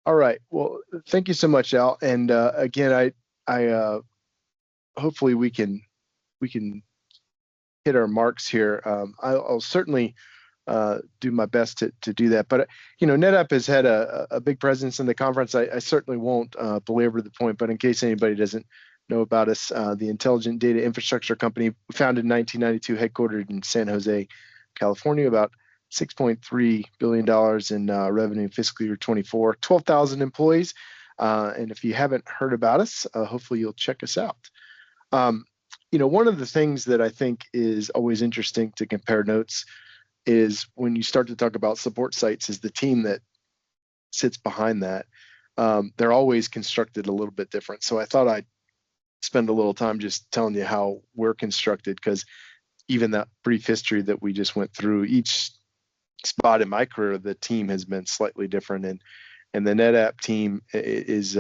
All right. Well, thank you so much, Al. And again, I hopefully we can hit our marks here. I'll certainly do my best to do that. But NetApp has had a big presence in the conference. I certainly won't belabor the point, but in case anybody doesn't know about us, the intelligent data infrastructure company, founded in 1992, headquartered in San Jose, California, about $6.3 billion in revenue fiscal year 24, 12,000 employees. And if you haven't heard about us, hopefully you'll check us out. One of the things that I think is always interesting to compare notes is when you start to talk about support sites is the team that sits behind that. They're always constructed a little bit different. So I thought I'd spend a little time just telling you how we're constructed, because even that brief history that we just went through, each spot in my career, the team has been slightly different. And the NetApp team is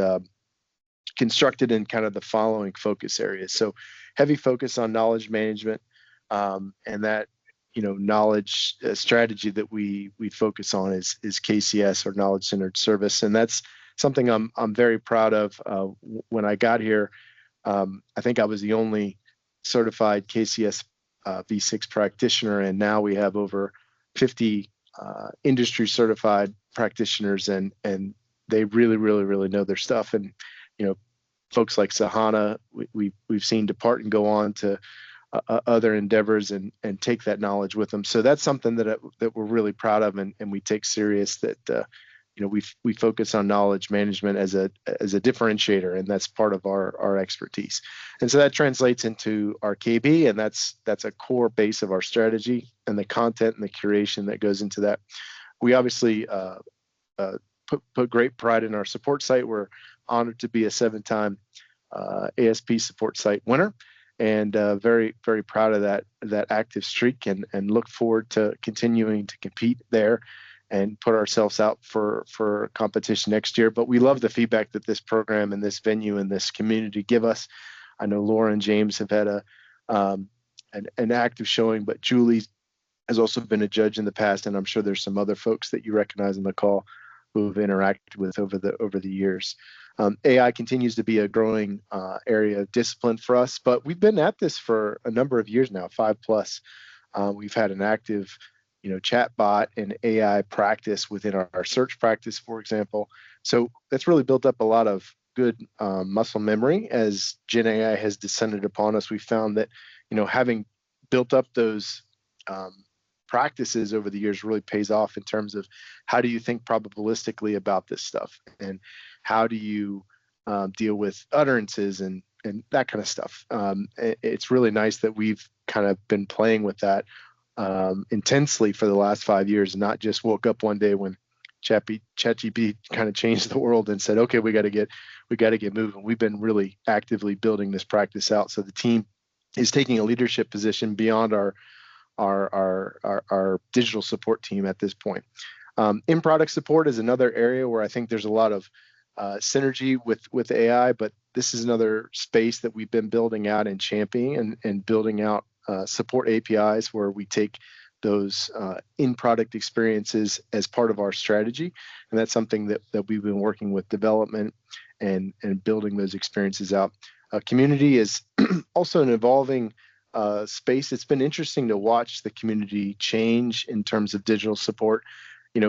constructed in kind of the following focus areas. So heavy focus on knowledge management, and that knowledge strategy that we focus on is KCS, or knowledge centered service, and that's something I'm very proud of. When I got here, I think I was the only certified KCS V6 practitioner, and now we have over 50 industry certified practitioners, and they really know their stuff. And folks like Sahana, we've seen depart and go on to other endeavors and take that knowledge with them. So that's something that we're really proud of, and we take serious. That we focus on knowledge management as a differentiator, and that's part of our expertise. And so that translates into our KB, and that's a core base of our strategy, and the content and the curation that goes into that. We obviously put great pride in our support site. We're honored to be a 7-time ASP support site winner, and very proud of that active streak, and look forward to continuing to compete there and put ourselves out for competition next year. But we love the feedback that this program and this venue and this community give us. I know Laura and James have had an active showing, but Julie has also been a judge in the past, and I'm sure there's some other folks that you recognize on the call who have interacted with over the years. AI continues to be a growing area of discipline for us, but we've been at this for a number of years now, 5+. We've had an active chat bot and AI practice within our search practice, for example. So that's really built up a lot of good muscle memory. As Gen AI has descended upon us, we found that having built up those practices over the years really pays off in terms of how do you think probabilistically about this stuff, and how do you deal with utterances and that kind of stuff. It's really nice that we've kind of been playing with that intensely for the last 5 years, and not just woke up one day when ChatGPT kind of changed the world and said, okay, we got to get moving. We've been really actively building this practice out. So the team is taking a leadership position beyond our digital support team at this point. In-product support is another area where I think there's a lot of synergy with AI, but this is another space that we've been building out and championing and building out support APIs, where we take those in-product experiences as part of our strategy. And that's something that we've been working with development and building those experiences out. Community is also an evolving space. It's been interesting to watch the community change in terms of digital support.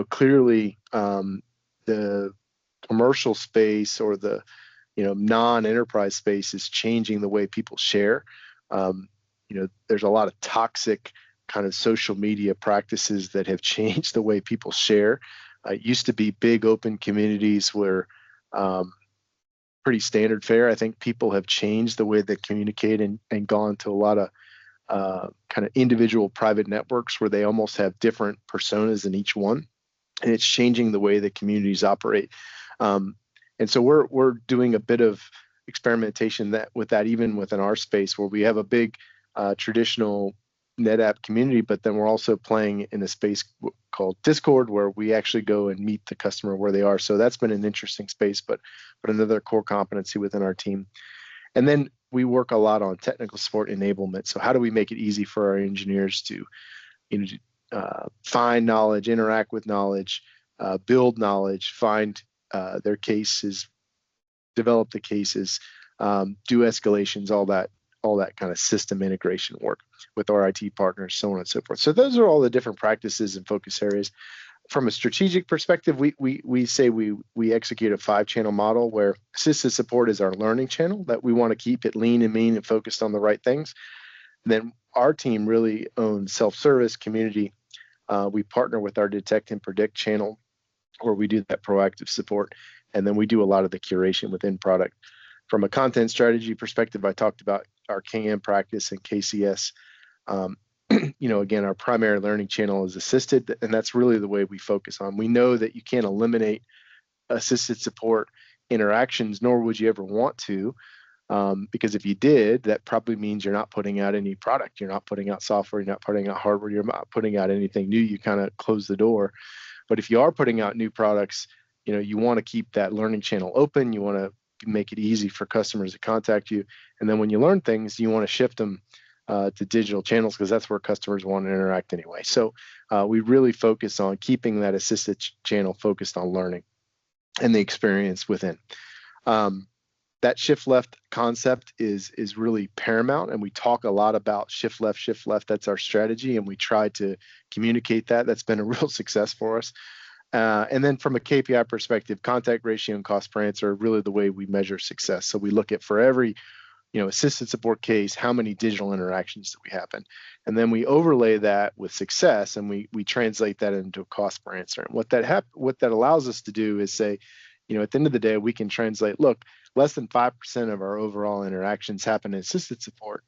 Clearly the commercial space, or the non-enterprise space, is changing the way people share. There's a lot of toxic kind of social media practices that have changed the way people share. It used to be big open communities were pretty standard fare. I think people have changed the way they communicate and gone to a lot of kind of individual private networks where they almost have different personas in each one, and it's changing the way the communities operate. And so we're doing a bit of experimentation with that even within our space, where we have a big traditional NetApp community, but then we're also playing in a space called Discord, where we actually go and meet the customer where they are. So that's been an interesting space, but another core competency within our team. And then we work a lot on technical support enablement. So how do we make it easy for our engineers to find knowledge, interact with knowledge, build knowledge, find their cases, develop the cases, do escalations, all that kind of system integration work with our IT partners, so on and so forth. So those are all the different practices and focus areas. From a strategic perspective, we say we execute a 5-channel model where assisted support is our learning channel, that we want to keep it lean and mean and focused on the right things. And then our team really owns self-service, community. We partner with our detect and predict channel, where we do that proactive support. And then we do a lot of the curation within product. From a content strategy perspective, I talked about our KM practice and KCS. Again, our primary learning channel is assisted, and that's really the way we focus on. We know that you can't eliminate assisted support interactions, nor would you ever want to, because if you did, that probably means you're not putting out any product. You're not putting out software. You're not putting out hardware. You're not putting out anything new. You kind of close the door. But if you are putting out new products, you want to keep that learning channel open. You want to make it easy for customers to contact you. And then when you learn things, you want to shift them to digital channels, because that's where customers want to interact anyway. So we really focus on keeping that assisted channel focused on learning and the experience within. That shift left concept is really paramount, and we talk a lot about shift left. That's our strategy, and we try to communicate that. That's been a real success for us. And then from a KPI perspective, contact ratio and cost per answer are really the way we measure success. So we look at, for every assisted support case, how many digital interactions do we happen? And then we overlay that with success, and we translate that into a cost per answer. And what that allows us to do is say, at the end of the day, we can translate, look, less than 5% of our overall interactions happen in assisted support,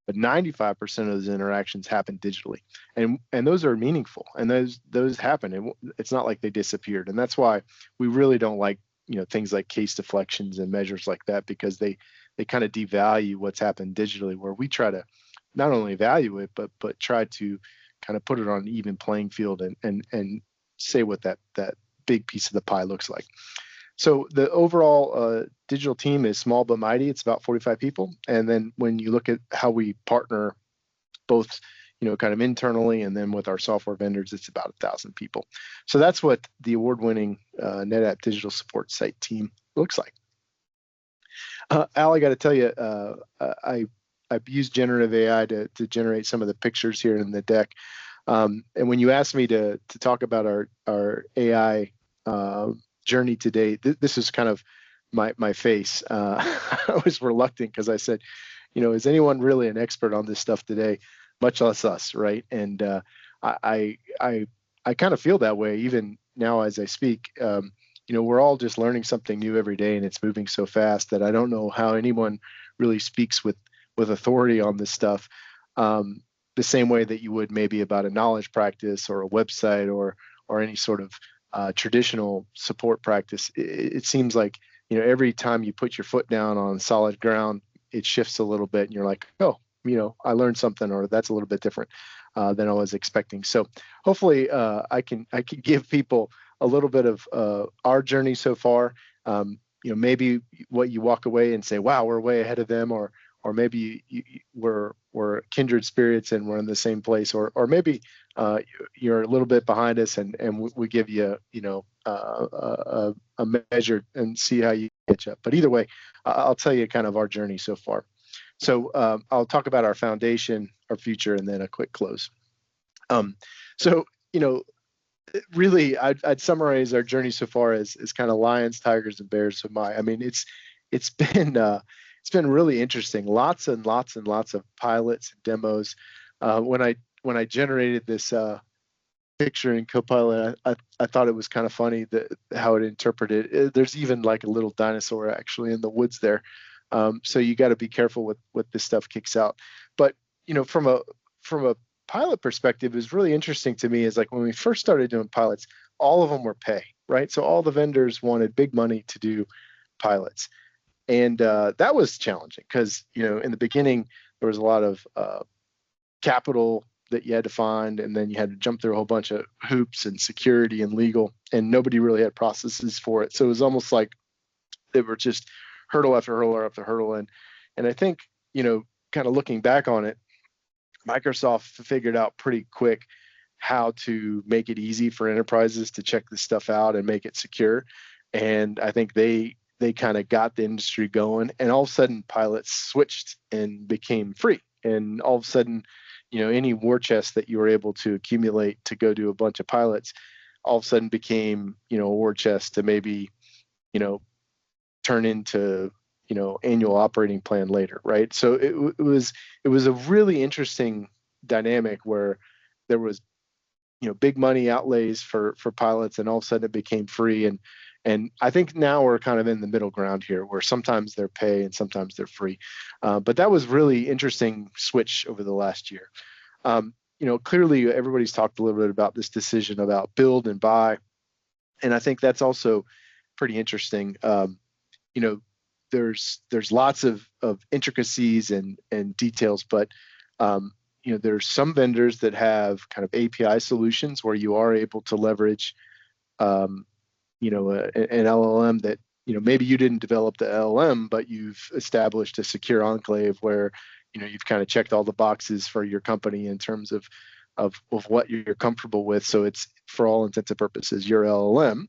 but 95% of those interactions happen digitally. And those are meaningful, and those happen. And it's not like they disappeared. And that's why we really don't like, things like case deflections and measures like that, because they kind of devalue what's happened digitally, where we try to not only value it, but try to kind of put it on an even playing field and say what that big piece of the pie looks like. So the overall digital team is small but mighty. It's about 45 people. And then when you look at how we partner both, kind of internally and then with our software vendors, it's about 1,000 people. So that's what the award-winning NetApp digital support site team looks like. Al, I got to tell you, I've used generative AI to generate some of the pictures here in the deck. And when you asked me to talk about our AI journey today, this is kind of my face. I was reluctant because I said, is anyone really an expert on this stuff today, much less us, right? And I kind of feel that way even now as I speak. We're all just learning something new every day, and it's moving so fast that I don't know how anyone really speaks with authority on this stuff, the same way that you would maybe about a knowledge practice or a website or any sort of traditional support practice. It seems like, every time you put your foot down on solid ground, it shifts a little bit, and you're like, oh, I learned something, or that's a little bit different than I was expecting. So hopefully I can give people a little bit of our journey so far. Maybe what you walk away and say, wow, we're way ahead of them, or maybe we're kindred spirits and we're in the same place, or maybe you're a little bit behind us, and we give you a measure and see how you catch up. But either way, I'll tell you kind of our journey so far. So I'll talk about our foundation, our future, and then a quick close. Really, I'd summarize our journey so far as kind of lions, tigers, and bears. I mean, it's been really interesting. Lots and lots and lots of pilots and demos. When I generated this picture in Copilot, I thought it was kind of funny how it interpreted it. There's even like a little dinosaur actually in the woods there. So you got to be careful with what this stuff kicks out. But from a pilot perspective, is really interesting to me is like when we first started doing pilots, all of them were pay, right? So all the vendors wanted big money to do pilots. And that was challenging because, in the beginning, there was a lot of capital that you had to find, and then you had to jump through a whole bunch of hoops and security and legal, and nobody really had processes for it. So it was almost like they were just hurdle after hurdle after hurdle. And I think, kind of looking back on it, Microsoft figured out pretty quick how to make it easy for enterprises to check this stuff out and make it secure. and I think they kind of got the industry going, and all of a sudden pilots switched and became free, and all of a sudden, any war chest that you were able to accumulate to go do a bunch of pilots, all of a sudden became a war chest to maybe you know turn into annual operating plan later, right? So it was a really interesting dynamic where there was big money outlays for pilots, and all of a sudden it became free. And I think now we're kind of in the middle ground here, where sometimes they're pay and sometimes they're free. But that was really interesting switch over the last year. Clearly everybody's talked a little bit about this decision about build and buy, and I think that's also pretty interesting. There's lots of intricacies and details, but there's some vendors that have kind of API solutions where you are able to leverage an LLM that maybe you didn't develop the LLM, but you've established a secure enclave where you've kind of checked all the boxes for your company in terms of what you're comfortable with. So it's, for all intents and purposes, your LLM.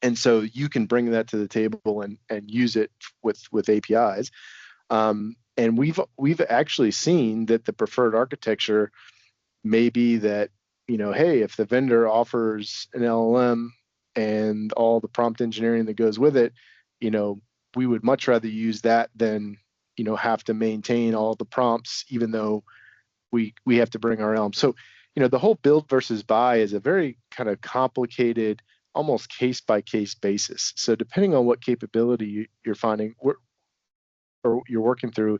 And so you can bring that to the table and use it with APIs. And we've actually seen that the preferred architecture may be that, hey, if the vendor offers an LLM and all the prompt engineering that goes with it, we would much rather use that than, have to maintain all the prompts, even though we have to bring our LLM. So, the whole build versus buy is a very kind of complicated, almost case by case basis. So depending on what capability you're finding or you're working through,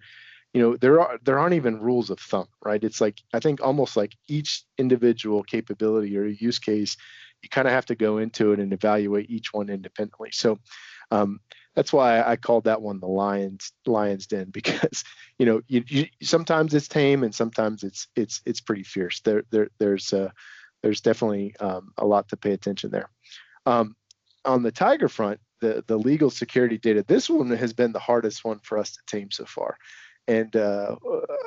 there aren't even rules of thumb, right? It's like, I think almost like each individual capability or use case, you kind of have to go into it and evaluate each one independently. So that's why I called that one the lion's den, because you sometimes it's tame and sometimes it's pretty fierce. There's definitely a lot to pay attention there. On the Tiger front, the legal security data, this one has been the hardest one for us to tame so far. And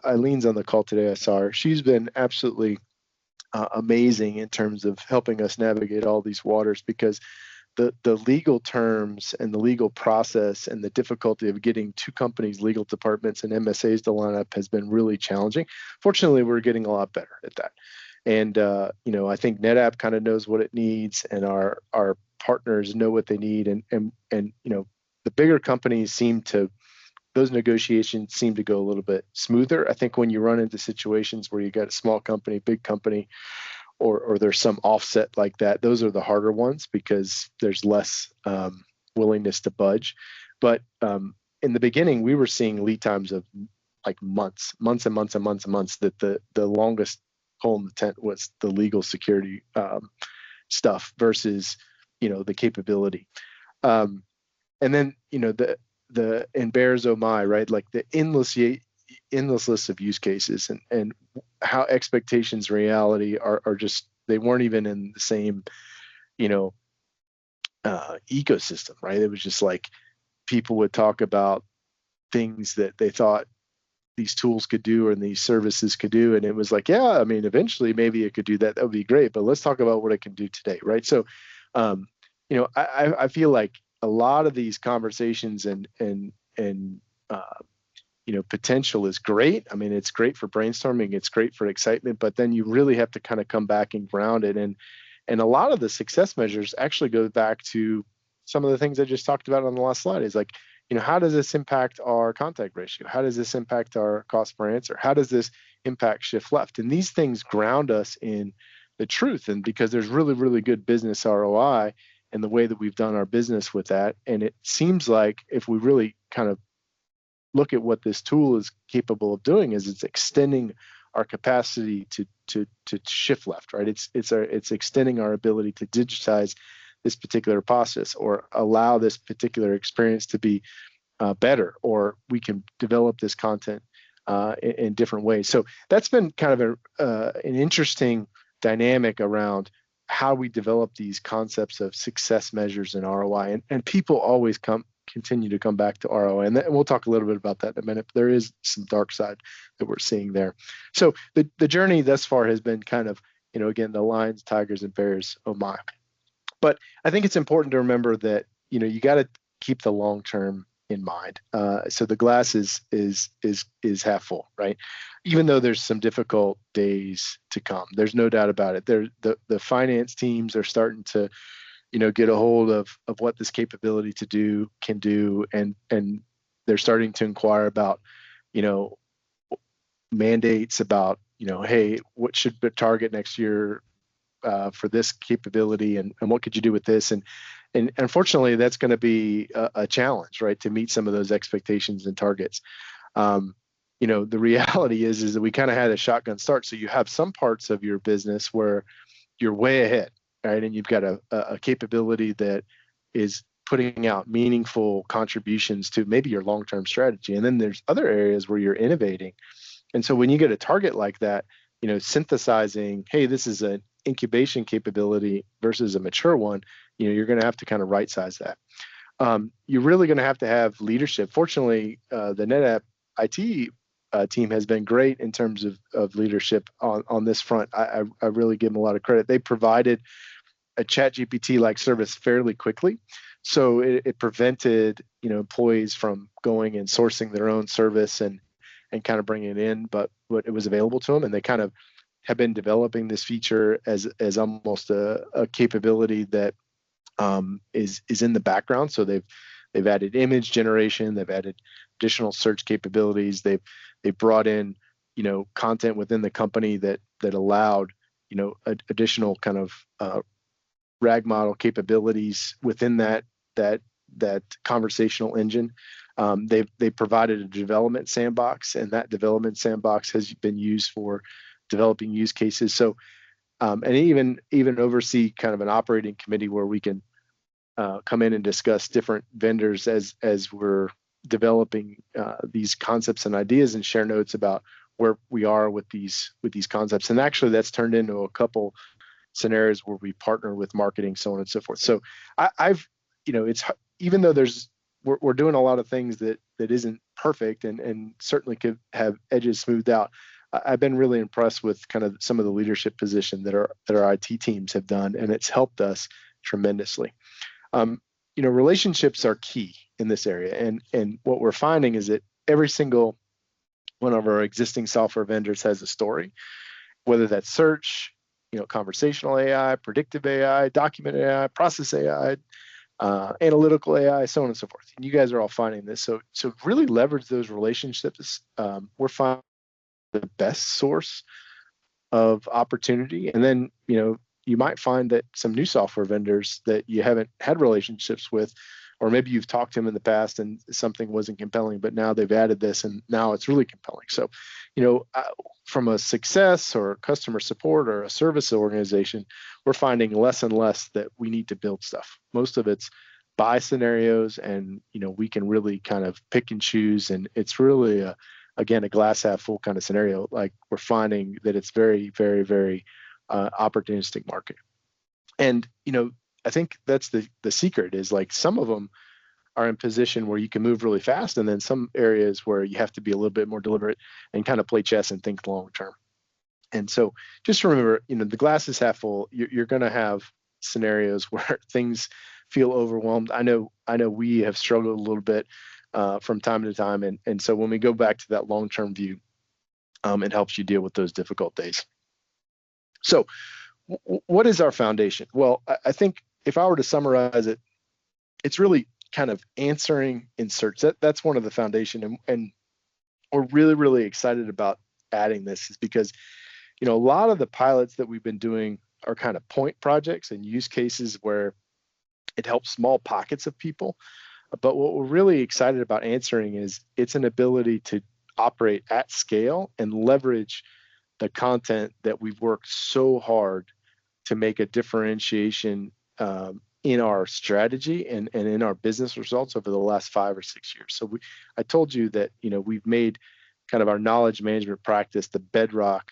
Eileen's on the call today. I saw her. She's been absolutely amazing in terms of helping us navigate all these waters, because the legal terms and the legal process and the difficulty of getting two companies' legal departments and MSAs to line up has been really challenging. Fortunately, we're getting a lot better at that. And I think NetApp kind of knows what it needs, and our partners know what they need, and the bigger companies those negotiations seem to go a little bit smoother. I think when you run into situations where you got a small company, big company, or there's some offset like that, those are the harder ones because there's less willingness to budge. But in the beginning, we were seeing lead times of like months and months and months and months. That the longest hole in the tent was the legal security stuff versus the capability. And then the and bears oh my, right? Like the endless list of use cases and how expectations and reality are just, they weren't even in the same ecosystem, right? It was just like people would talk about things that they thought these tools could do and these services could do, and it was like, yeah, I mean, eventually maybe it could do that. That would be great, but let's talk about what it can do today, right? So I feel like a lot of these conversations and potential is great. I mean, it's great for brainstorming, it's great for excitement, but then you really have to kind of come back and ground it. And a lot of the success measures actually go back to some of the things I just talked about on the last slide. Is like, how does this impact our contact ratio? How does this impact our cost per answer? How does this impact shift left? And these things ground us in the truth. And because there's really, really good business ROI in the way that we've done our business with that. And it seems like if we really kind of look at what this tool is capable of doing, is it's extending our capacity to shift left, right? It's extending our ability to digitize this particular process or allow this particular experience to be better, or we can develop this content in different ways. So that's been kind of an interesting dynamic around how we develop these concepts of success measures and ROI. And people always continue to come back to ROI. And we'll talk a little bit about that in a minute. But there is some dark side that we're seeing there. So the journey thus far has been kind of, again, the lions, tigers, and bears, oh my. But I think it's important to remember that, you got to keep the long term in mind. So the glass is half full, right? Even though there's some difficult days to come, there's no doubt about it. The finance teams are starting to get a hold of what this capability can do, and they're starting to inquire about mandates about hey, what should the target next year for this capability, and what could you do with this, and unfortunately that's going to be a challenge, right, to meet some of those expectations and targets. The reality is that we kind of had a shotgun start, so you have some parts of your business where you're way ahead, right? And you've got a capability that is putting out meaningful contributions to maybe your long-term strategy. And then there's other areas where you're innovating. And so when you get a target like that, synthesizing, hey, this is an incubation capability versus a mature one, you're going to have to kind of right size that. You're really going to have leadership. Fortunately, the NetApp IT team has been great in terms of leadership on this front. I really give them a lot of credit. They provided a ChatGPT-like service fairly quickly, so it prevented employees from going and sourcing their own service and kind of bringing it in, but it was available to them, and they kind of have been developing this feature as almost a capability that is in the background. So they've added image generation, they've added additional search capabilities, they've brought in content within the company that allowed additional kind of RAG model capabilities within that conversational engine. They've provided a development sandbox, and that development sandbox has been used for developing use cases. So and even oversee kind of an operating committee where we can come in and discuss different vendors as we're developing these concepts and ideas, and share notes about where we are with these concepts. And actually that's turned into a couple scenarios where we partner with marketing, so on and so forth. So I've it's, even though we're doing a lot of things that isn't perfect and certainly could have edges smoothed out, I've been really impressed with kind of some of the leadership position that our IT teams have done, and it's helped us tremendously. Relationships are key in this area, and what we're finding is that every single one of our existing software vendors has a story, whether that's search, conversational AI, predictive AI, document AI, process AI, analytical AI, so on and so forth. And you guys are all finding this. So really leverage those relationships. We're finding the best source of opportunity. And then, you might find that some new software vendors that you haven't had relationships with, or maybe you've talked to them in the past and something wasn't compelling, but now they've added this and now it's really compelling. So, from a success or customer support or a service organization, we're finding less and less that we need to build stuff. Most of it's buy scenarios, and we can really kind of pick and choose, and it's really again a glass half full kind of scenario. Like, we're finding that it's very, very, very opportunistic market. And I think that's the secret, is like some of them are in position where you can move really fast, and then some areas where you have to be a little bit more deliberate and kind of play chess and think long term. And so just remember, the glass is half full. You're going to have scenarios where things feel overwhelmed. I know we have struggled a little bit from time to time, and so when we go back to that long term view, it helps you deal with those difficult days. So what is our foundation? Well, I think if I were to summarize it, it's really kind of answering in search. That's one of the foundation, and we're really, really excited about adding this, is because a lot of the pilots that we've been doing are kind of point projects and use cases where it helps small pockets of people. But what we're really excited about answering is it's an ability to operate at scale and leverage the content that we've worked so hard to make a differentiation in our strategy and in our business results over the last 5 or 6 years. So I told you that we've made kind of our knowledge management practice the bedrock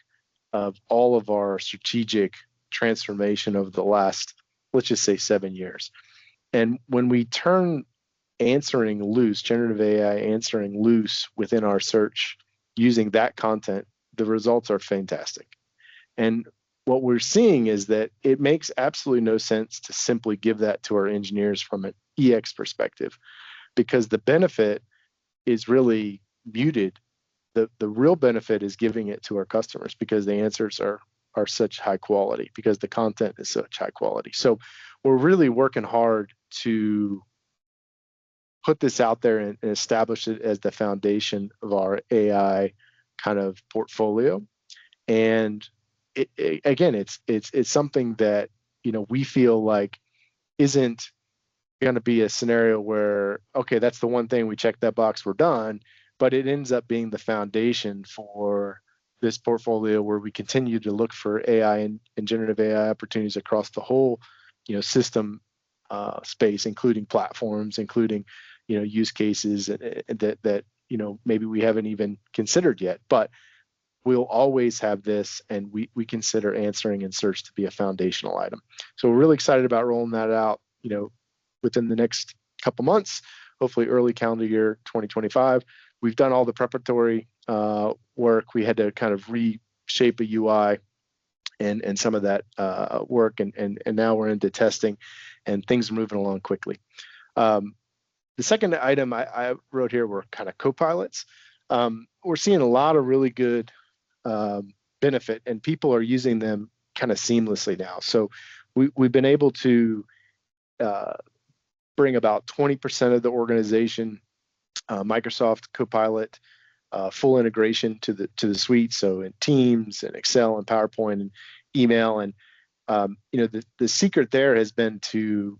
of all of our strategic transformation over the last, let's just say, 7 years. And when we turn answering loose, generative AI answering loose within our search using that content, the results are fantastic. And what we're seeing is that it makes absolutely no sense to simply give that to our engineers from an EX perspective, because the benefit is really muted. The real benefit is giving it to our customers because the answers are such high quality, because the content is such high quality. So we're really working hard to put this out there and establish it as the foundation of our AI kind of portfolio. And again, it's something that, you know, we feel like isn't going to be a scenario where, okay, that's the one thing, we check that box, we're done, but it ends up being the foundation for this portfolio where we continue to look for AI and generative AI opportunities across the whole, you know, system space, including platforms, including, you know, use cases that you know, maybe we haven't even considered yet, but we'll always have this, and we consider answering and search to be a foundational item. So we're really excited about rolling that out, you know, within the next couple months, hopefully early calendar year 2025. We've done all the preparatory work. We had to kind of reshape a UI and some of that work, and now we're into testing, and things are moving along quickly. The second item I wrote here were kind of co-pilots. We're seeing a lot of really good benefit, and people are using them kind of seamlessly now. So we've been able to bring about 20% of the organization Microsoft Copilot full integration to the suite. So in Teams and Excel and PowerPoint and email, and you know, the secret there has been to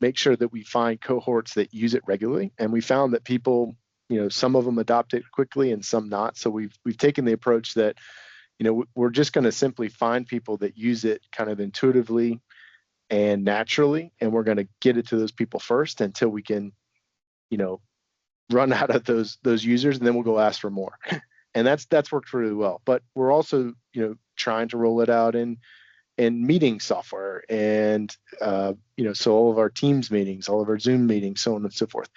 make sure that we find cohorts that use it regularly. And we found that people, you know, some of them adopt it quickly and some not. So we've taken the approach that, you know, we're just going to simply find people that use it kind of intuitively and naturally, and we're going to get it to those people first until we can, you know, run out of those users, and then we'll go ask for more. And that's worked really well. But we're also, you know, trying to roll it out in meeting software, and you know, so all of our Teams meetings, all of our Zoom meetings, so on and so forth.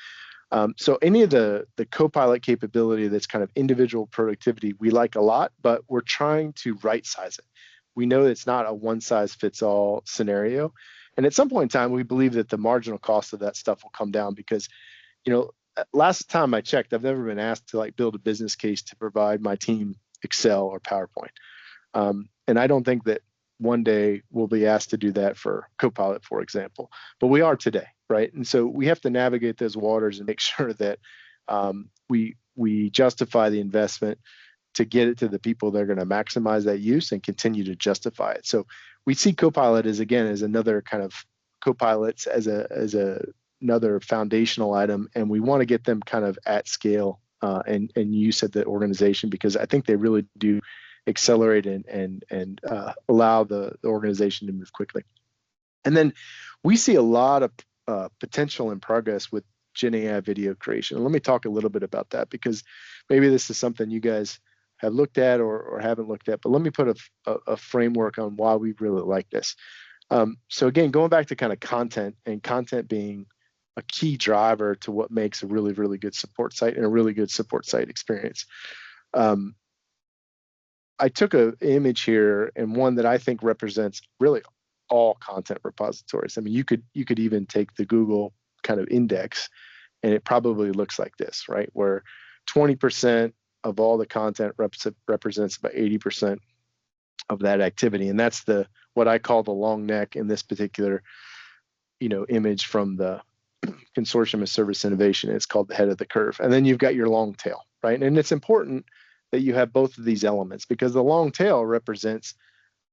So any of the Copilot capability that's kind of individual productivity, we like a lot, but we're trying to right size it. We know it's not a one size fits all scenario. And at some point in time, we believe that the marginal cost of that stuff will come down, because, you know, last time I checked, I've never been asked to like build a business case to provide my team Excel or PowerPoint. And I don't think that one day we'll be asked to do that for Copilot, for example, but we are today, right? And so we have to navigate those waters and make sure that we justify the investment to get it to the people that are going to maximize that use and continue to justify it. So we see Copilot as another kind of Copilots as another foundational item, and we want to get them kind of at scale and use at the organization, because I think they really do accelerate and allow the organization to move quickly. And then we see a lot of potential and progress with Gen AI video creation. And let me talk a little bit about that, because maybe this is something you guys have looked at or haven't looked at, but let me put a framework on why we really like this. So again, going back to kind of content, and content being a key driver to what makes a really, really good support site and a really good support site experience. I took an image here, and one that I think represents really all content repositories. I mean, you could even take the Google kind of index, and it probably looks like this, right? Where 20% of all the content represents about 80% of that activity. And that's what I call the long neck in this particular, you know, image from the Consortium of Service Innovation. It's called the head of the curve. And then you've got your long tail, right? And it's important that you have both of these elements, because the long tail represents,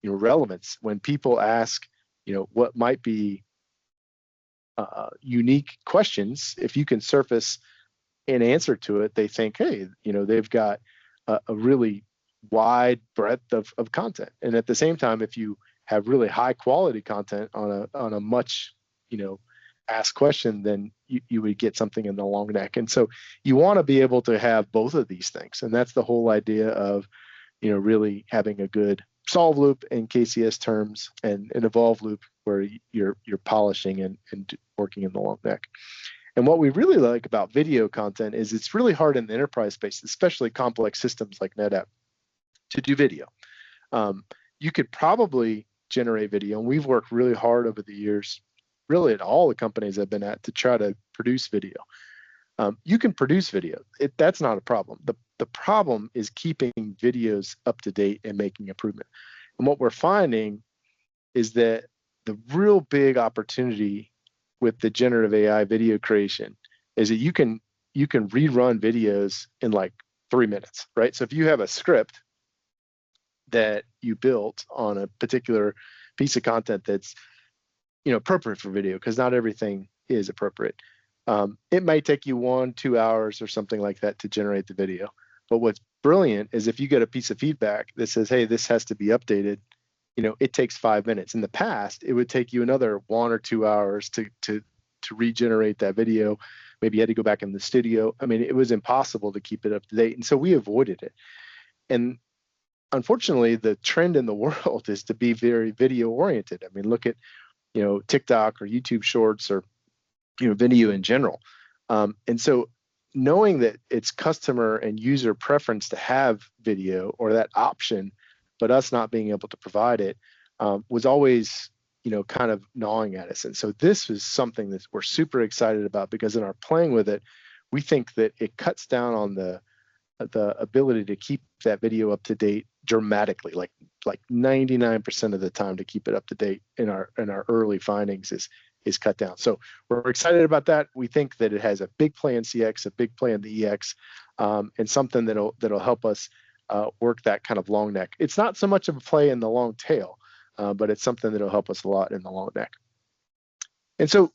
you know, relevance. When people ask, you know, what might be unique questions, if you can surface an answer to it, they think, hey, you know, they've got a really wide breadth of content. And at the same time, if you have really high quality content on a much, you know, asked question, then you would get something in the long neck. And so you want to be able to have both of these things. And that's the whole idea of, you know, really having a good solve loop in KCS terms, and an evolve loop where you're polishing and working in the long neck. And what we really like about video content is it's really hard in the enterprise space, especially complex systems like NetApp, to do video. You could probably generate video, and we've worked really hard over the years really at all the companies I've been at to try to produce video. You can produce video. That's not a problem. The problem is keeping videos up to date and making improvement. And what we're finding is that the real big opportunity with the generative AI video creation is that you can rerun videos in like 3 minutes, right? So if you have a script that you built on a particular piece of content that's appropriate for video, because not everything is appropriate. It might take you 1-2 hours or something like that to generate the video. But what's brilliant is if you get a piece of feedback that says, hey, this has to be updated, it takes 5 minutes. In the past, it would take you another 1 or 2 hours to regenerate that video. Maybe you had to go back in the studio. I mean, it was impossible to keep it up to date. And so we avoided it. And unfortunately, the trend in the world is to be very video oriented. I mean, look at, TikTok or YouTube Shorts or video in general. And so knowing that it's customer and user preference to have video or that option, but us not being able to provide it, was always, kind of gnawing at us. And so this is something that we're super excited about, because in our playing with it, we think that it cuts down on the ability to keep that video up to date dramatically, like 99% of the time to keep it up to date in our early findings is cut down. So we're excited about that. We think that it has a big play in CX, a big play in the EX, and something that'll help us work that kind of long neck. It's not so much of a play in the long tail, but it's something that'll help us a lot in the long neck. And so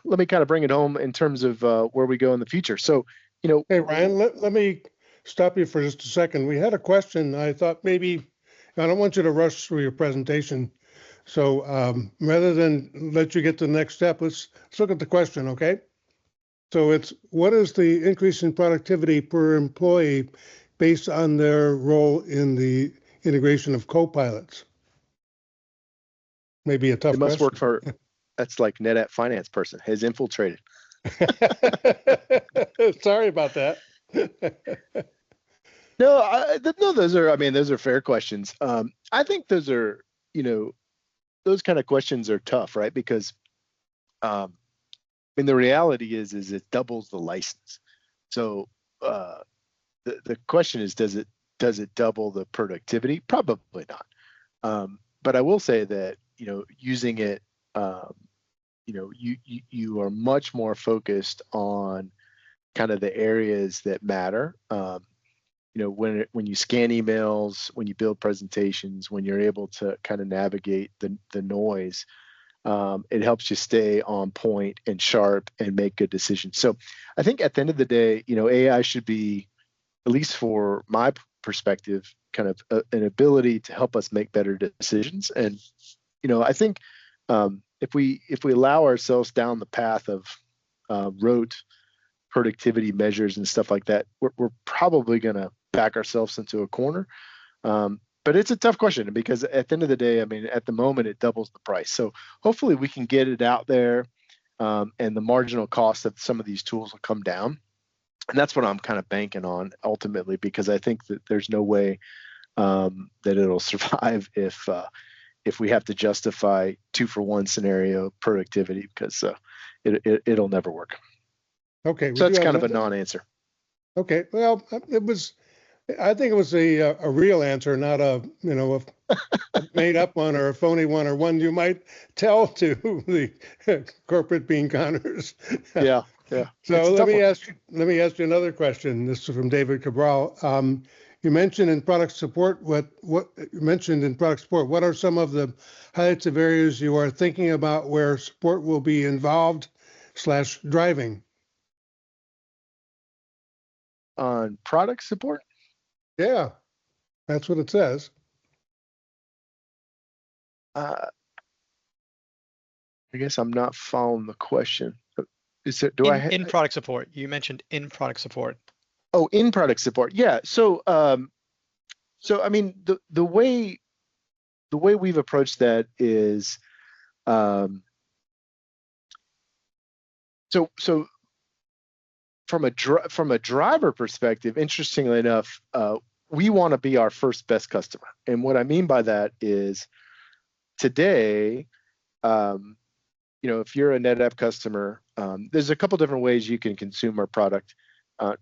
let me kind of bring it home in terms of where we go in the future. So, Hey, Ryan, let me stop you for just a second. We had a question. I thought maybe, I don't want you to rush through your presentation. So rather than let you get to the next step, let's look at the question, okay? So it's, what is the increase in productivity per employee based on their role in the integration of co-pilots? Maybe a tough it must question. work for, that's like NetApp finance person has infiltrated. Sorry about that. No, those are fair questions. I think those are, those kind of questions are tough, right? Because, the reality is it doubles the license. So the question is, does it double the productivity? Probably not. But I will say that, using it, you are much more focused on kind of the areas that matter. When you scan emails, when you build presentations, when you're able to kind of navigate the noise, it helps you stay on point and sharp and make good decisions. So I think at the end of the day, AI should be, at least for my perspective, kind of an ability to help us make better decisions. And, I think if we allow ourselves down the path of rote productivity measures and stuff like that, we're probably going to back ourselves into a corner. But it's a tough question, because at the end of the day, at the moment, it doubles the price. So hopefully we can get it out there, and the marginal cost of some of these tools will come down. And that's what I'm kind of banking on ultimately, because I think that there's no way that it'll survive if we have to justify 2-for-1 scenario productivity, because it'll never work. Okay. So that's kind of a non-answer. Okay. Well, I think it was a real answer, not a made up one or a phony one, or one you might tell to the corporate bean counters. Yeah. So let me ask you another question. This is from David Cabral. You mentioned in product support what are some of the highlights of areas you are thinking about where support will be involved / driving? On product support? Yeah, that's what it says. I guess I'm not following the question. Is there, in product support? You mentioned in product support. Oh, in product support. Yeah. So, the way we've approached that is, so from a driver perspective, interestingly enough, we want to be our first best customer. And what I mean by that is, today, if you're a NetApp customer, there's a couple different ways you can consume our product.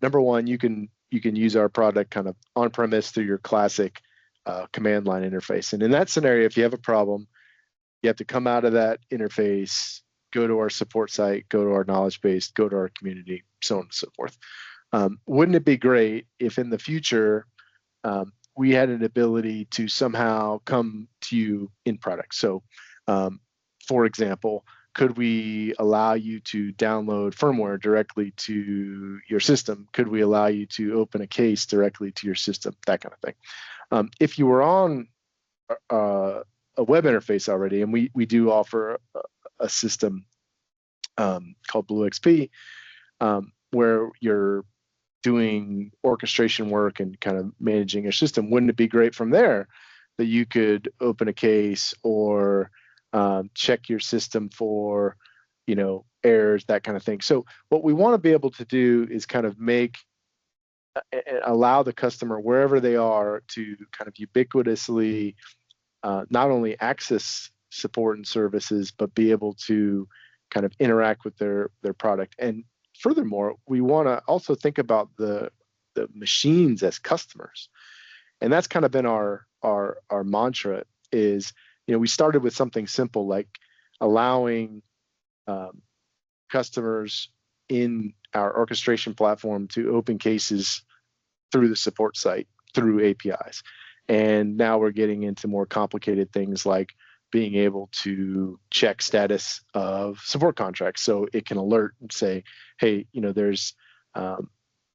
Number one, you can use our product kind of on premise through your classic command line interface. And in that scenario, if you have a problem, you have to come out of that interface, go to our support site, go to our knowledge base, go to our community, so on and so forth. Wouldn't it be great if in the future we had an ability to somehow come to you in product? So, for example, could we allow you to download firmware directly to your system? Could we allow you to open a case directly to your system? That kind of thing. If you were on a web interface already, and we do offer a system called BlueXP, where you're doing orchestration work and kind of managing your system, wouldn't it be great from there that you could open a case or check your system for, errors, that kind of thing? So what we want to be able to do is kind of allow the customer wherever they are to kind of ubiquitously not only access support and services, but be able to kind of interact with their product. And furthermore, we want to also think about the machines as customers. And that's kind of been our mantra is, we started with something simple like allowing customers in our orchestration platform to open cases through the support site through APIs. And now we're getting into more complicated things like being able to check status of support contracts. So it can alert and say, hey, there's out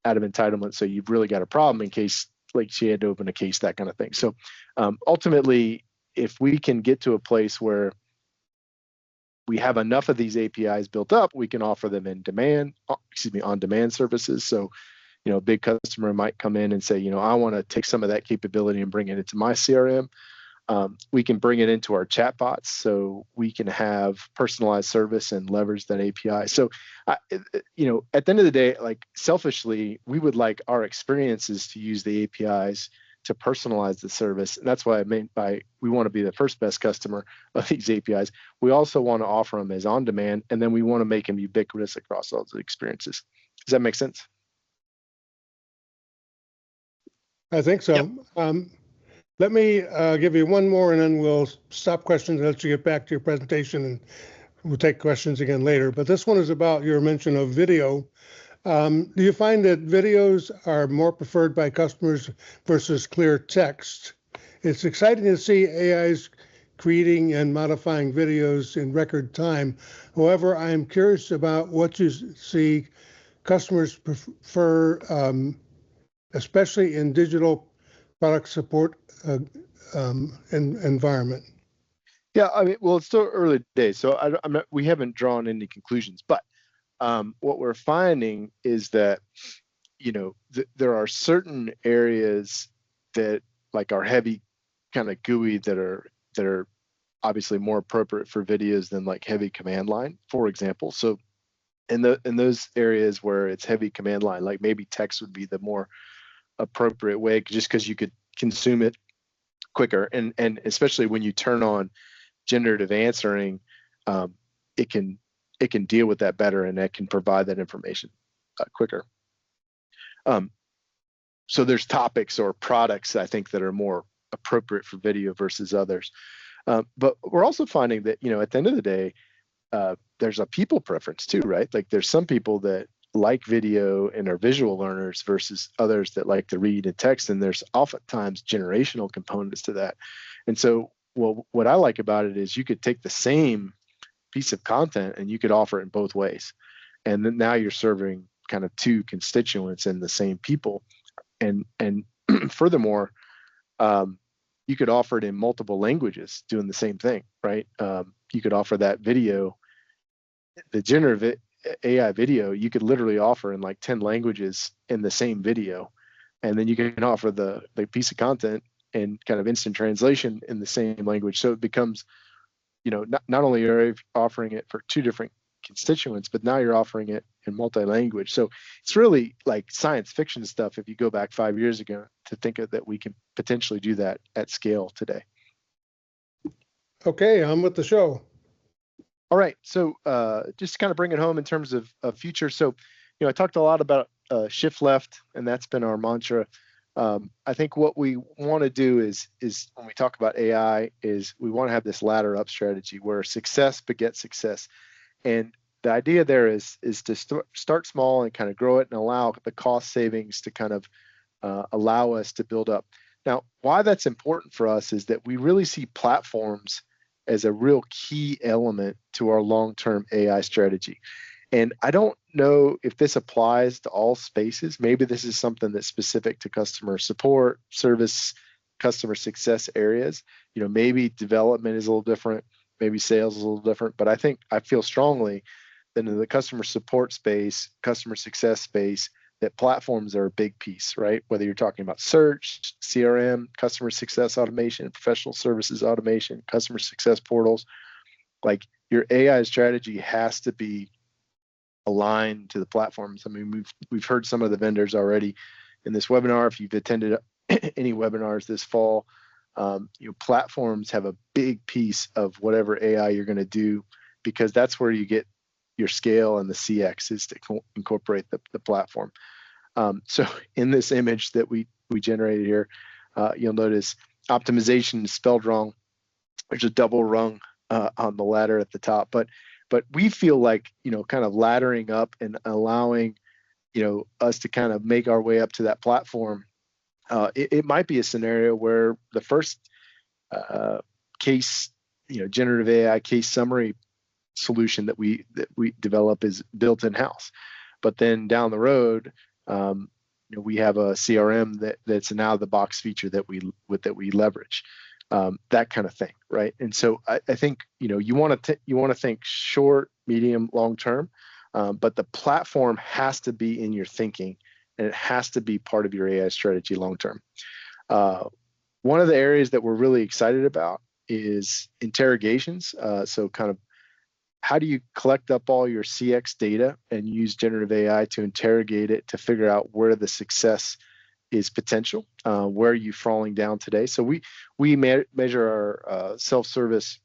of entitlement, so you've really got a problem in case like she had to open a case, that kind of thing. So ultimately, if we can get to a place where we have enough of these APIs built up, we can offer them on demand services. So, a big customer might come in and say, I want to take some of that capability and bring it into my CRM. We can bring it into our chatbots, so we can have personalized service and leverage that API. So, at the end of the day, like selfishly, we would like our experiences to use the APIs to personalize the service. And that's what I meant by we want to be the first best customer of these APIs. We also want to offer them as on demand, and then we want to make them ubiquitous across all the experiences. Does that make sense? I think so. Yep. Let me give you one more, and then we'll stop questions and let you get back to your presentation, and we'll take questions again later. But this one is about your mention of video. Do you find that videos are more preferred by customers versus clear text? It's exciting to see AIs creating and modifying videos in record time. However, I'm curious about what you see customers prefer, especially in digital product support environment. Yeah, well, it's still early days, so we haven't drawn any conclusions. But what we're finding is that, there are certain areas that like are heavy, kind of GUI that are obviously more appropriate for videos than like heavy command line, for example. So in those areas where it's heavy command line, like maybe text would be the more appropriate way, just because you could consume it quicker, and especially when you turn on generative answering, it can deal with that better, and it can provide that information quicker. So there's topics or products I think that are more appropriate for video versus others. But we're also finding that, at the end of the day, there's a people preference too, right? Like there's some people that like video and are visual learners versus others that like to read and text, and there's oftentimes generational components to that. And so, well, what I like about it is you could take the same piece of content and you could offer it in both ways, and then now you're serving kind of two constituents in the same people. And furthermore, you could offer it in multiple languages doing the same thing, right? You could offer that video, the generative AI video, you could literally offer in like 10 languages in the same video. And then you can offer the piece of content and kind of instant translation in the same language. So it becomes, not only are you offering it for two different constituents, but now you're offering it in multi-language. So it's really like science fiction stuff if you go back 5 years ago to think of that we can potentially do that at scale today. Okay, on with the show. All right, so just to kind of bring it home in terms of future. So, I talked a lot about shift left, and that's been our mantra. I think what we want to do is when we talk about AI, is we want to have this ladder up strategy where success begets success. And the idea there is to start small and kind of grow it and allow the cost savings to kind of allow us to build up. Now, why that's important for us is that we really see platforms as a real key element to our long-term AI strategy. And I don't know if this applies to all spaces. Maybe this is something that's specific to customer support, service, customer success areas. Maybe development is a little different, maybe sales is a little different, but I feel strongly that in the customer support space, customer success space, that platforms are a big piece, right? Whether you're talking about search, CRM, customer success automation, professional services automation, customer success portals, like your AI strategy has to be aligned to the platforms. I mean, we've heard some of the vendors already in this webinar. If you've attended any webinars this fall, platforms have a big piece of whatever AI you're going to do, because that's where you get your scale, and the CX is to incorporate the platform. So in this image that we generated here, you'll notice optimization is spelled wrong. There's a double rung on the ladder at the top, but we feel like, kind of laddering up and allowing, us to kind of make our way up to that platform. It might be a scenario where the first case, generative AI case summary solution that we develop is built in-house, but then down the road, we have a CRM that's an out-of-the-box feature that we leverage, that kind of thing, right? And so I think you want to think short, medium, long term, but the platform has to be in your thinking, and it has to be part of your AI strategy long term. One of the areas that we're really excited about is interrogations. So kind of, how do you collect up all your CX data and use generative AI to interrogate it to figure out where the success is potential? Where are you falling down today? So we measure our self-service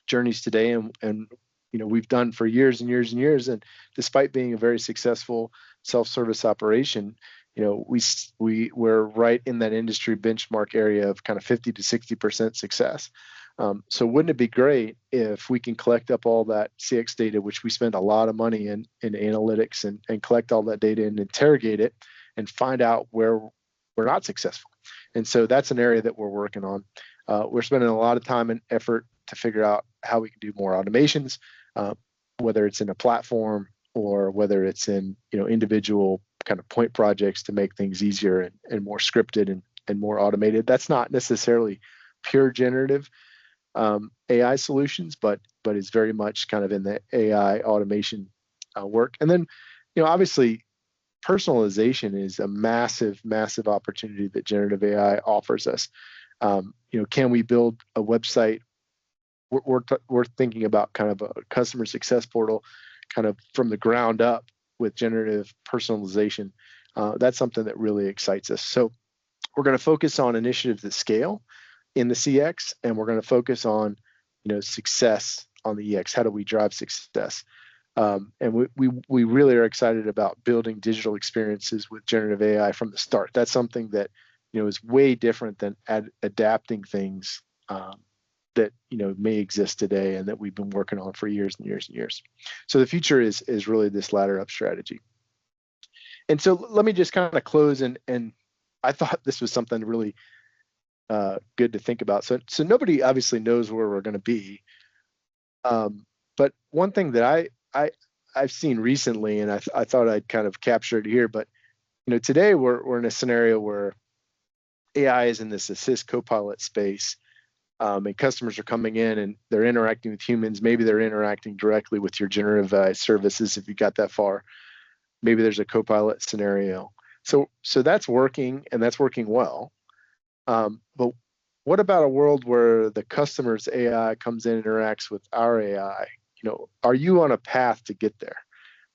journeys today, and we've done for years and years and years. And despite being a very successful self-service operation, we're right in that industry benchmark area of kind of 50 to 60% success. So wouldn't it be great if we can collect up all that CX data, which we spend a lot of money in analytics, and collect all that data and interrogate it and find out where we're not successful? And so that's an area that we're working on. We're spending a lot of time and effort to figure out how we can do more automations, whether it's in a platform or whether it's in individual kind of point projects to make things easier and more scripted and more automated. That's not necessarily pure generative AI solutions, but is very much kind of in the AI automation work. And then, obviously, personalization is a massive, massive opportunity that generative AI offers us. Can we build a website? We're thinking about kind of a customer success portal, kind of from the ground up with generative personalization. That's something that really excites us. So we're going to focus on initiatives that scale in the CX, and we're going to focus on success on the EX. How do we drive success? And we really are excited about building digital experiences with generative AI from the start. That's something that is way different than adapting things that may exist today and that we've been working on for years and years and years. So the future is really this ladder up strategy. And so let me just kind of close, and I thought this was something really good to think about. So nobody obviously knows where we're going to be, but one thing that I've seen recently, and I thought I'd kind of capture it here, but today we're in a scenario where AI is in this assist copilot space, and customers are coming in and they're interacting with humans. Maybe they're interacting directly with your generative AI services if you got that far. Maybe there's a copilot scenario. So that's working, and that's working well. But what about a world where the customer's AI comes in and interacts with our AI? Are you on a path to get there,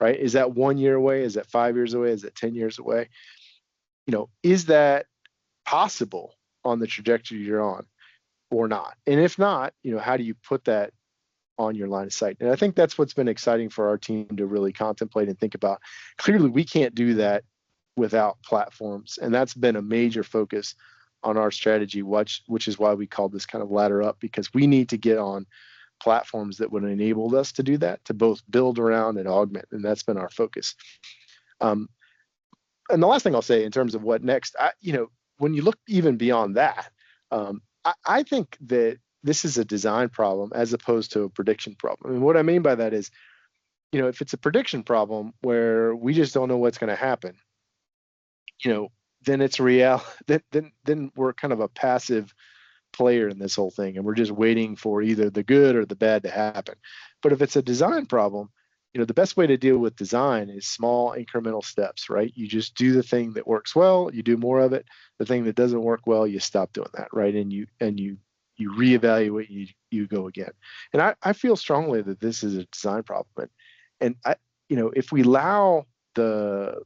right? Is that 1 year away? Is that 5 years away? Is that 10 years away? Is that possible on the trajectory you're on or not? And if not, how do you put that on your line of sight. And I think that's what's been exciting for our team to really contemplate and think about. Clearly, we can't do that without platforms, and that's been a major focus on our strategy, which is why we called this kind of ladder up, because we need to get on platforms that would enable us to do that, to both build around and augment, and that's been our focus. And the last thing I'll say in terms of what next, when you look even beyond that, I think that this is a design problem as opposed to a prediction problem. And what I mean by that is, if it's a prediction problem where we just don't know what's going to happen, then it's real. Then we're kind of a passive player in this whole thing, and we're just waiting for either the good or the bad to happen. But if it's a design problem, the best way to deal with design is small incremental steps, right? You just do the thing that works well, you do more of it. The thing that doesn't work well, you stop doing that, right? And you reevaluate, you go again. And I feel strongly that this is a design problem. And if we allow the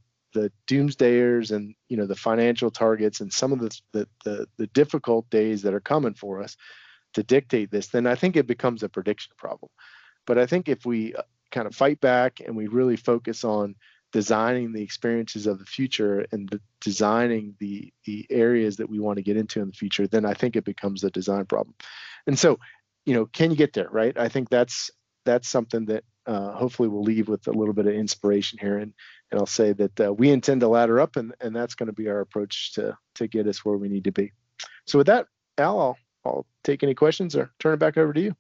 doomsdayers and the financial targets and some of the difficult days that are coming for us to dictate this, then I think it becomes a prediction problem. But I think if we kind of fight back and we really focus on designing the experiences of the future and designing the areas that we want to get into in the future, then I think it becomes a design problem. And so, can you get there, right? I think that's something that hopefully we'll leave with a little bit of inspiration here. And I'll say that we intend to ladder up, and that's going to be our approach to get us where we need to be. So with that, Al, I'll take any questions or turn it back over to you.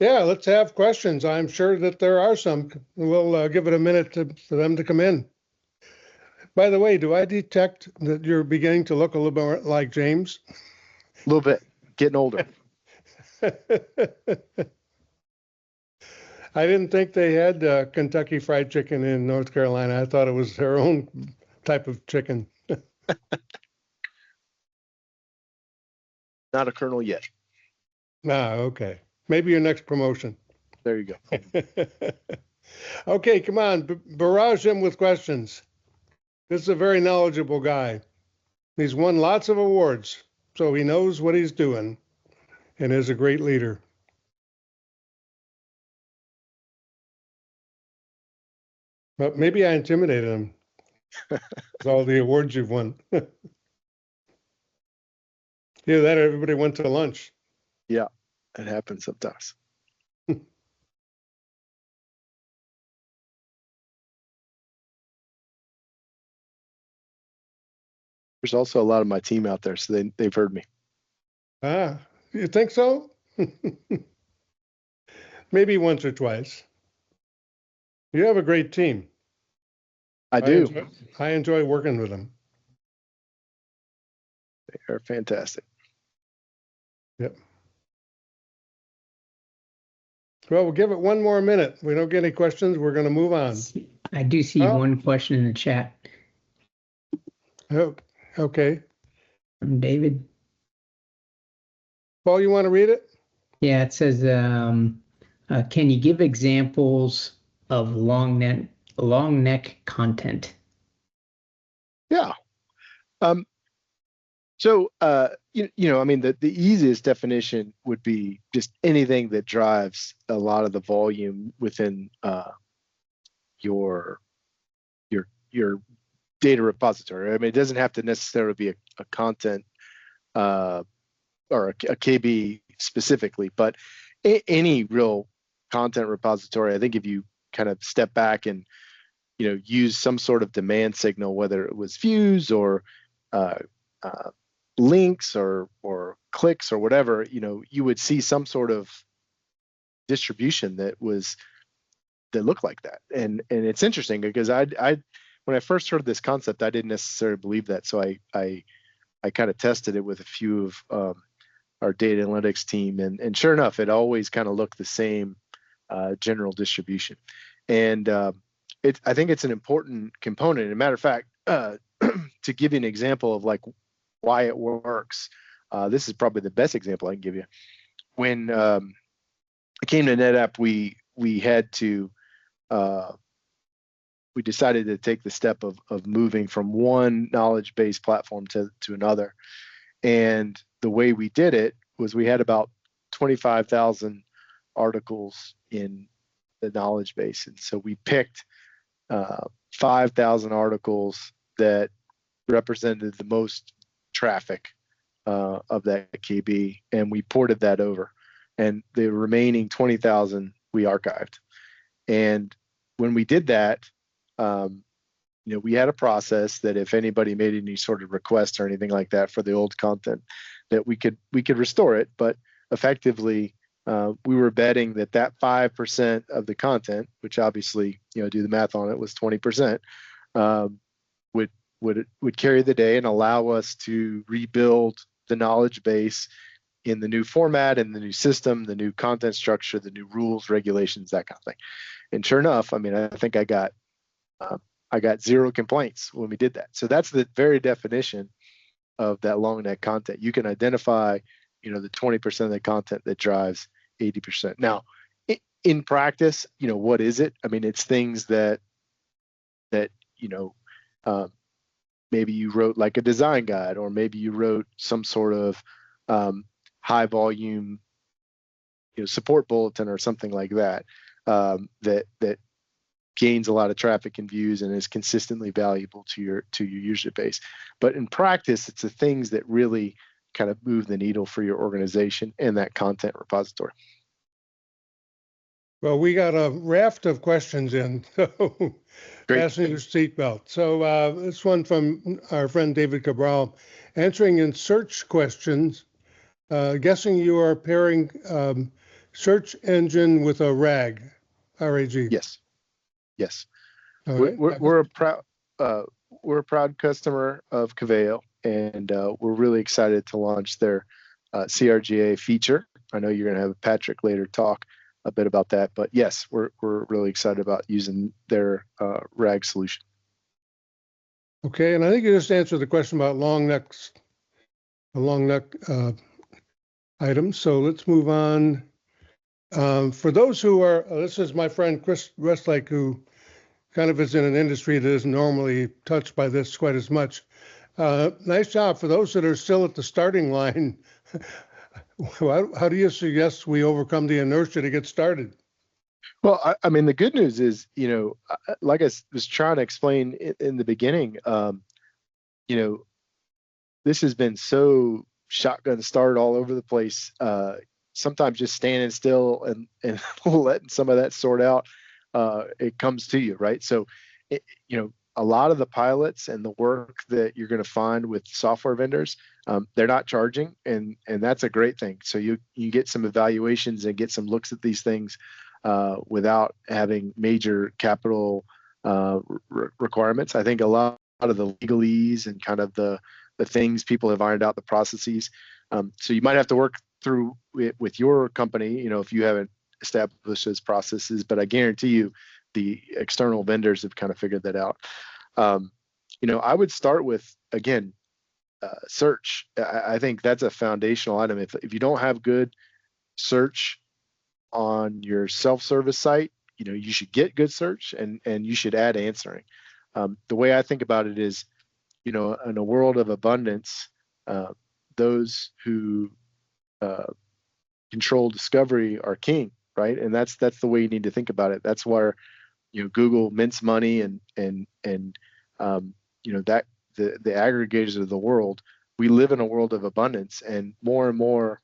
Yeah, let's have questions. I'm sure that there are some. We'll give it a minute for them to come in. By the way, do I detect that you're beginning to look a little bit like James? A little bit, getting older. I didn't think they had Kentucky Fried Chicken in North Carolina. I thought it was their own type of chicken. Not a colonel yet. Okay. Maybe your next promotion. There you go. Okay, come on, barrage him with questions. This is a very knowledgeable guy. He's won lots of awards, so he knows what he's doing and is a great leader. But maybe I intimidated him with all the awards you've won. Either that or everybody went to lunch. Yeah, it happens sometimes. There's also a lot of my team out there, so they've heard me. Ah, you think so? Maybe once or twice. You have a great team. I do. I enjoy working with them. They are fantastic. Yep. Well, we'll give it one more minute. We don't get any questions. We're going to move on. I do see one question in the chat. Oh, okay. From David. Paul, you want to read it? Yeah, it says, can you give examples of long neck content? Yeah. So, I mean, the easiest definition would be just anything that drives a lot of the volume within your data repository. I mean, it doesn't have to necessarily be a content or a KB specifically, but any real content repository. I think if you kind of step back and use some sort of demand signal, whether it was views or links or clicks or whatever, you would see some sort of distribution that looked like that. And it's interesting because I when I first heard this concept, I didn't necessarily believe that. So I kind of tested it with a few of our data analytics team, and sure enough, it always kind of looked the same general distribution. And I think it's an important component. As a matter of fact, to give you an example of like why it works, this is probably the best example I can give you. When I came to NetApp, we had to we decided to take the step of moving from one knowledge-based platform to another. And the way we did it was we had about 25,000 articles in the knowledge base. And so we picked 5,000 articles that represented the most traffic of that KB, and we ported that over. And the remaining 20,000 we archived. And when we did that, we had a process that if anybody made any sort of request or anything like that for the old content, that we could restore it. But effectively, we were betting that 5% of the content, which obviously, do the math on it, was 20%, would carry the day and allow us to rebuild the knowledge base in the new format and the new system, the new content structure, the new rules, regulations, that kind of thing. And sure enough, I think I got 0 complaints when we did that. So that's the very definition of that long neck content. You can identify, the 20% of the content that drives 80%. Now, in practice, what is it? It's things that maybe you wrote like a design guide, or maybe you wrote some sort of high volume, support bulletin or something like that, that gains a lot of traffic and views and is consistently valuable to your user base. But in practice, it's the things that really kind of move the needle for your organization and that content repository. Well, we got a raft of questions in, so fasten your seatbelt. So this one from our friend David Cabral, answering in search questions, guessing you are pairing search engine with a RAG, R-A-G. Yes. Okay. We're a proud customer of Coveo, and we're really excited to launch their CRGA feature. I know you're going to have Patrick later talk a bit about that, but yes, we're really excited about using their RAG solution. Okay, and I think you just answered the question about long neck items. So let's move on. For those who are, this is my friend Chris Westlake, who kind of is in an industry that isn't normally touched by this quite as much. Nice job. For those that are still at the starting line, how do you suggest we overcome the inertia to get started? Well, the good news is, like I was trying to explain in the beginning, this has been so shotgun start all over the place. Sometimes just standing still and letting some of that sort out, it comes to you, right? So, a lot of the pilots and the work that you're going to find with software vendors, they're not charging, and that's a great thing. So you get some evaluations and get some looks at these things without having major capital requirements. I think a lot of the legalese and kind of the things people have ironed out the processes. So you might have to work through it with your company, if you haven't established those processes, but I guarantee you the external vendors have kind of figured that out. I would start with, again, search. I think that's a foundational item. If you don't have good search on your self-service site, you should get good search and you should add answering. The way I think about it is, in a world of abundance, those who control discovery are king, right? And that's the way you need to think about it. That's where Google mints money and that the aggregators of the world. We live in a world of abundance, and more,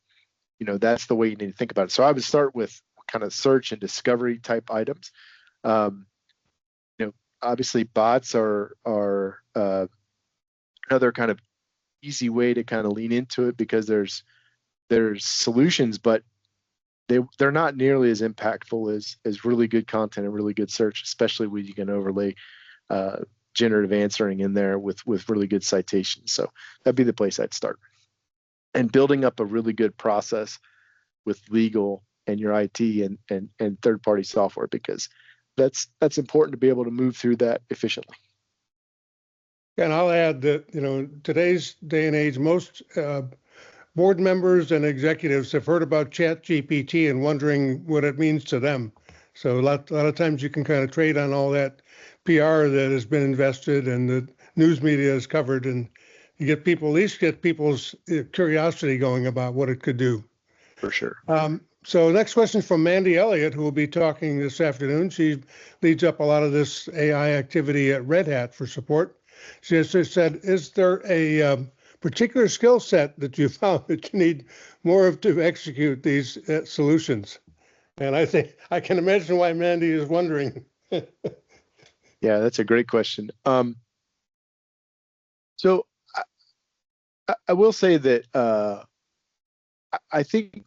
that's the way you need to think about it. So I would start with kind of search and discovery type items. Obviously bots are another kind of easy way to kind of lean into it, because there's solutions, but they're not nearly as impactful as really good content and really good search, especially when you can overlay generative answering in there with really good citations. So that'd be the place I'd start. And building up a really good process with legal and your IT and third-party software, because that's important to be able to move through that efficiently. And I'll add that, today's day and age, most board members and executives have heard about ChatGPT and wondering what it means to them. So a lot of times you can kind of trade on all that PR that has been invested and the news media has covered, and you at least get people's curiosity going about what it could do. For sure. So next question from Mandy Elliott, who will be talking this afternoon. She leads up a lot of this AI activity at Red Hat for support. She has said, is there a particular skill set that you found that you need more of to execute these solutions? And I think I can imagine why Mandy is wondering. Yeah, that's a great question. So I will say that I think,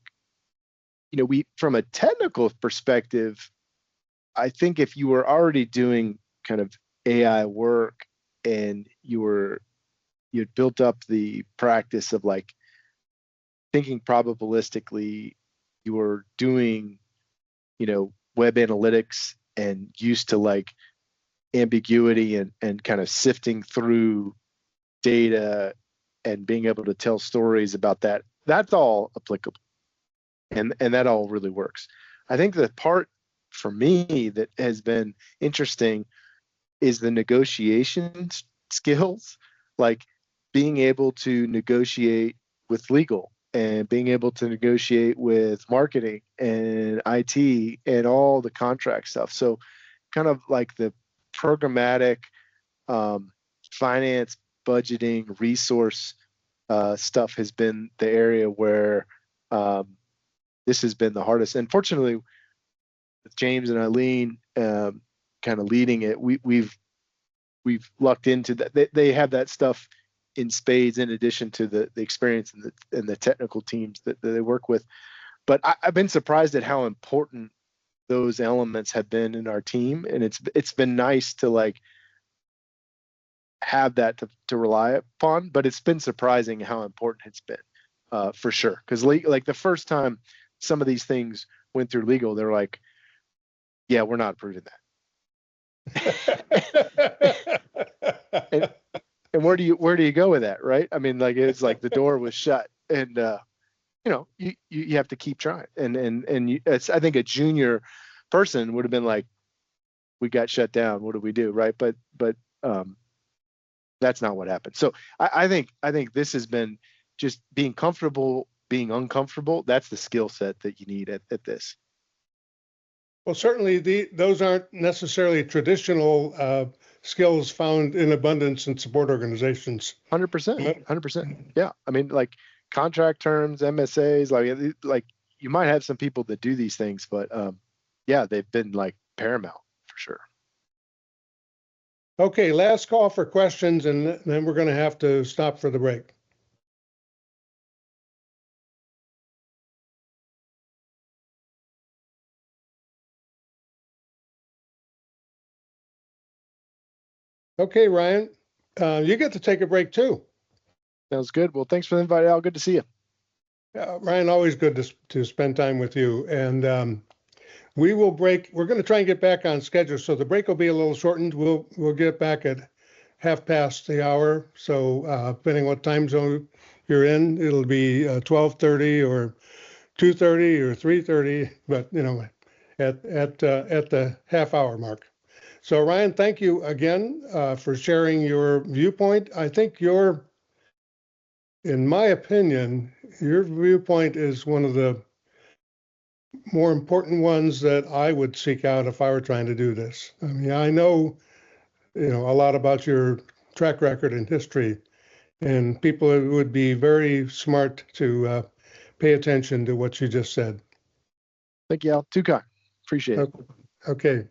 we, from a technical perspective, I think if you were already doing kind of AI work and you'd built up the practice of like thinking probabilistically, you were doing, web analytics and used to like ambiguity and kind of sifting through data and being able to tell stories about that, that's all applicable. And that all really works. I think the part for me that has been interesting is the negotiation skills, like being able to negotiate with legal and being able to negotiate with marketing and IT and all the contract stuff. So kind of like the programmatic finance, budgeting, resource stuff has been the area where this has been the hardest. And fortunately, with James and Eileen kind of leading it, we've lucked into that. They have that stuff in spades in addition to the experience and the technical teams that they work with. But I've been surprised at how important those elements have been in our team, and it's been nice to like have that to rely upon. But it's been surprising how important it's been, for sure. Because like the first time some of these things went through legal, they're like, yeah, we're not approving that. and where do you go with that, right? I mean, like it's like the door was shut, and you have to keep trying. And I think a junior person would have been like, we got shut down. What do we do, right? But that's not what happened. So I think this has been just being comfortable, being uncomfortable. That's the skill set that you need at this. Well, certainly those aren't necessarily traditional skills found in abundance in support organizations. 100%, 100%. Yeah, I mean, like contract terms, MSAs, like you might have some people that do these things, but yeah, they've been like paramount for sure. Okay, last call for questions, and then we're going to have to stop for the break. Okay, Ryan, you get to take a break too. Sounds good. Well, thanks for the invite, Al. Good to see you. Ryan, always good to spend time with you. And we will break. We're going to try and get back on schedule, so the break will be a little shortened. We'll get back at 1:30. So depending what time zone you're in, it'll be 12:30 or 2:30 or 3:30. But at the half-hour mark. So Ryan, thank you again for sharing your viewpoint. I think in my opinion, your viewpoint is one of the more important ones that I would seek out if I were trying to do this. I mean, I know, a lot about your track record and history, and people would be very smart to pay attention to what you just said. Thank you, Al. Too kind. Appreciate it. Okay.